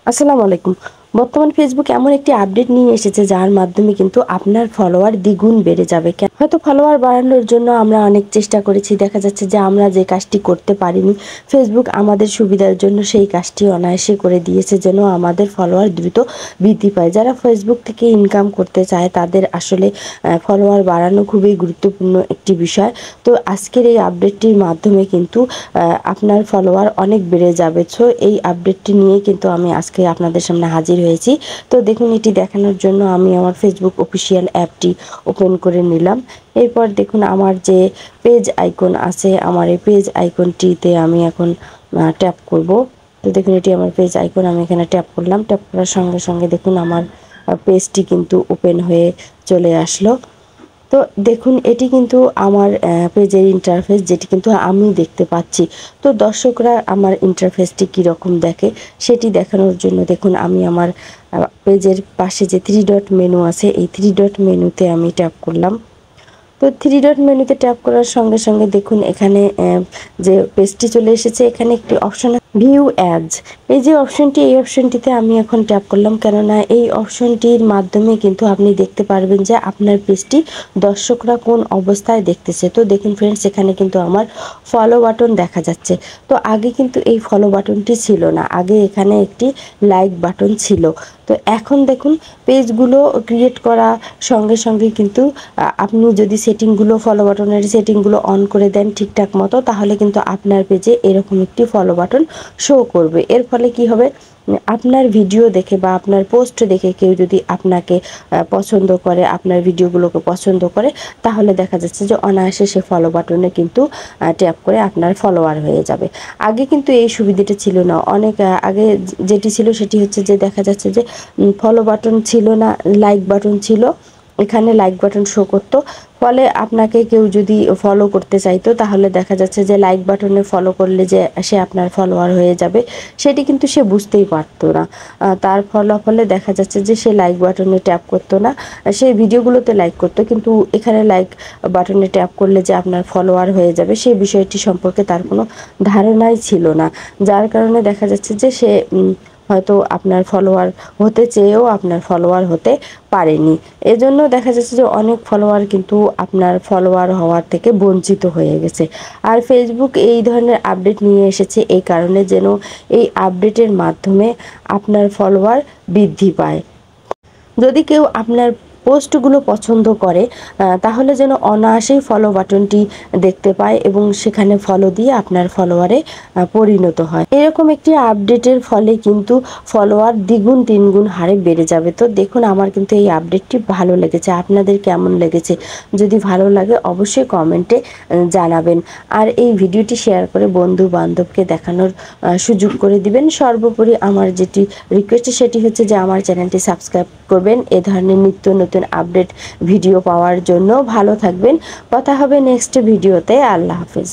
আসসালামু আলাইকুম। বর্তমান ফেসবুক এমন একটি আপডেট নিয়ে এসেছে যার মাধ্যমে কিন্তু আপনার ফলোয়ার দ্বিগুণ বেড়ে যাবে। হয়তো ফলোয়ার বাড়ানোর জন্য আমরা অনেক চেষ্টা করেছি, দেখা যাচ্ছে যে আমরা যে কাজটি করতে পারিনি ফেসবুক আমাদের সুবিধার জন্য সেই কাজটি অনায়াসে করে দিয়েছে, যেন আমাদের ফলোয়ার দ্রুত বৃদ্ধি পায়। যারা ফেসবুক থেকে ইনকাম করতে চায় তাদের আসলে ফলোয়ার বাড়ানো খুবই গুরুত্বপূর্ণ একটি বিষয়। তো আজকের এই আপডেটটির মাধ্যমে কিন্তু আপনার ফলোয়ার অনেক বেড়ে যাবে। সো এই আপডেটটি নিয়ে কিন্তু আমি আজকে আপনাদের সামনে হাজির হয়েছি। তো দেখুন, এটি দেখানোর জন্য আমি আমার ফেসবুক অফিসিয়াল অ্যাপটি ওপেন করে নিলাম। এরপর দেখুন আমার যে পেজ আইকন আছে, আমার এই পেজ আইকনটিতে আমি এখন ট্যাপ করব। তো দেখুন, এটি আমার পেজ আইকন, আমি এখানে ট্যাপ করলাম। ট্যাপ করার সঙ্গে সঙ্গে দেখুন আমার পেজটি কিন্তু ওপেন হয়ে চলে আসলো। তো দেখুন, এটি কিন্তু আমার পেজের ইন্টারফেস, যেটি কিন্তু আমি দেখতে পাচ্ছি। তো দর্শকরা আমার ইন্টারফেসটি কীরকম দেখে সেটি দেখানোর জন্য দেখুন আমি আমার পেজের পাশে যে 3 ডট মেনু আছে, এই 3 ডট মেনুতে আমি ট্যাপ করলাম। তো 3 ডট মেনুতে ট্যাপ করার সঙ্গে সঙ্গে দেখুন এখানে যে পেজটি চলে এসেছে, এখানে একটি অপশন ভিউ অ্যাডস। এই যে অপশনটি, এই অপশনটিতে আমি এখন ট্যাপ করলাম, কেননা এই অপশনটির মাধ্যমে কিন্তু আপনি দেখতে পারবেন যে আপনার পেজটি দর্শকরা কোন অবস্থায় দেখতেছে। তো দেখুন ফ্রেন্ডস, এখানে কিন্তু আমার ফলো বাটন দেখা যাচ্ছে। তো আগে কিন্তু এই ফলো বাটনটি ছিল না, আগে এখানে একটি লাইক বাটন ছিল। তো এখন দেখুন পেজগুলো ক্রিয়েট করা সঙ্গে সঙ্গে কিন্তু আপনি যদি সেটিংগুলো, ফলো বাটনের সেটিংগুলো অন করে দেন ঠিকঠাক মতো, তাহলে কিন্তু আপনার পেজে এরকম একটি ফলো বাটন শো করবে। এর ফলে কি হবে, আপনার ভিডিও দেখে বা আপনার পোস্ট দেখে কেউ যদি আপনাকে পছন্দ করে, আপনার ভিডিওগুলোকে পছন্দ করে, তাহলে দেখা যাচ্ছে যে অনায়াসে সে ফলো বাটনে কিন্তু ট্যাপ করে আপনার ফলোয়ার হয়ে যাবে। আগে কিন্তু এই সুবিধাটা ছিল না। অনেক আগে যেটি ছিল সেটি হচ্ছে যে দেখা যাচ্ছে যে ফলো বাটন ছিল না, লাইক বাটন ছিল। এখানে লাইক বাটন শো করতো, ফলে আপনাকে কেউ যদি ফলো করতে চাইতো তাহলে দেখা যাচ্ছে যে লাইক বাটনে ফলো করলে যে সে আপনার ফলোয়ার হয়ে যাবে, সেটি কিন্তু সে বুঝতেই পারতো না। তার ফলে দেখা যাচ্ছে যে সে লাইক বাটনে ট্যাপ করতো না, সে ভিডিওগুলোতে লাইক করতো, কিন্তু এখানে লাইক বাটনে ট্যাপ করলে যে আপনার ফলোয়ার হয়ে যাবে সেই বিষয়টি সম্পর্কে তার কোনো ধারণাই ছিল না। যার কারণে দেখা যাচ্ছে যে সে হয়তো আপনার ফলোয়ার হতে চেয়েও আপনার ফলোয়ার হতে পারেনি। এজন্য দেখা যাচ্ছে যে অনেক ফলোয়ার কিন্তু আপনার ফলোয়ার হওয়ার থেকে বঞ্চিত হয়ে গেছে। আর ফেসবুক এই ধরনের আপডেট নিয়ে এসেছে এই কারণে, যেন এই আপডেটের মাধ্যমে আপনার ফলোয়ার বৃদ্ধি পায়। যদি কেউ আপনার পোস্টগুলো পছন্দ করে তাহলে যেন অনায়াসেই ফলো বাটনটি দেখতে পায় এবং সেখানে ফলো দিয়ে আপনার ফলোয়ারে পরিণত হয়। এরকম একটি আপডেটের ফলে কিন্তু ফলোয়ার দ্বিগুণ তিনগুণ হারে বেড়ে যাবে। তো দেখুন, আমার কিন্তু এই আপডেটটি ভালো লেগেছে। আপনাদের কেমন লেগেছে? যদি ভালো লাগে অবশ্যই কমেন্টে জানাবেন। আর এই ভিডিওটি শেয়ার করে বন্ধু বান্ধবকে দেখানোর সুযোগ করে দিবেন। সর্বোপরি আমার যেটি রিকোয়েস্ট সেটি হচ্ছে যে আমার চ্যানেলটি সাবস্ক্রাইব করবেন এ ধরনের নিত্য নতুন আপডেট ভিডিও পাওয়ার জন্য। ভালো থাকবেন, কথা হবে নেক্সট ভিডিওতে। আল্লাহ হাফেজ।